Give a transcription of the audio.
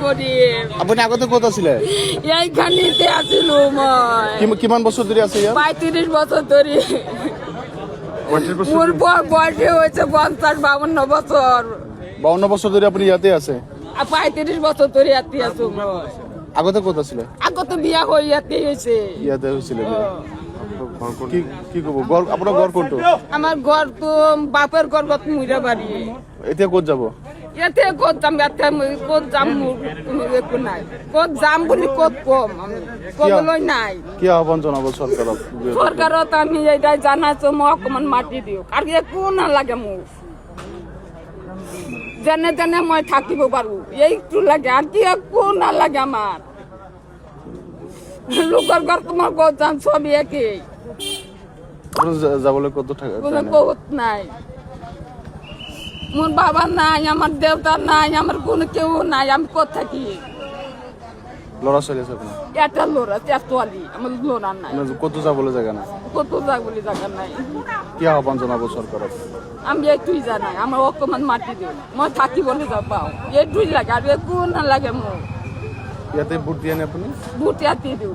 গরিব। আপনি আগতে কোথা ছিলেন? এইখানেতে আছিল মই। কিমান বছর ধরে আছে ইয়াত? 35 বছর ধরে। মোর বয়স হয়েছে 50-52 বছর। 52 বছর ধরে আপনি ইয়াতে আছে? 35 বছর ধরে ইয়াতে আছো মই। আগতে কোথা ছিল? আগত বিয়া হই ইয়াতে হয়েছে। ইয়াতে হয়েছিল কি কব আপনার ঘর কোনটো? আমার ঘর তো বাপের ঘর গত মুইরা বাড়ি। এতিয়া ক'ত যাব? ইয়াতে ক'ত যাম, ইয়াতে ক'ত যাম কোনো একো নাই। ক'ত যাম বুলি ক'ত কম আমি, ক'বলৈ নাই। কি আহ্বান জনাব চৰকাৰক? চৰকাৰত আমি এইটাই জানাইছো মোক অকমান মাটি দিয়ক আৰু একো নালাগে মোক, যেনে তেনে মই থাকিব পাৰো এইটো লাগে আৰু কি একো নালাগে আমার। লোকৰ ঘৰ তোমাৰ ক'ত যাম সবই একেই, যাবলৈ কত টাকা? কোনো ক'ত নাই। মোর বাবা নাই, আমার দেউতা নাই, আমার কোনো কেউ নাই, আমি ক'ত থাকি? ল'ৰা ছোৱালী আছে আপোনাৰ? এটা ল'ৰা ছোৱালী, আমার ল'ৰা নাই। কত যাবলৈ জাগা নাই? কত যাক বলে জায়গা নাই। কি আহ্বান জনাব চৰকাৰক? আমি এইটুই জানাই, আমার অকমান মাটি দিও, মই থাকিবলৈ যাব পাওঁ, এইটুই লাগে আৰু একো নালাগে মোক। ইয়াতে ভোট দিয়ে নে আপুনি? ভোট ইয়াতে দিওঁ।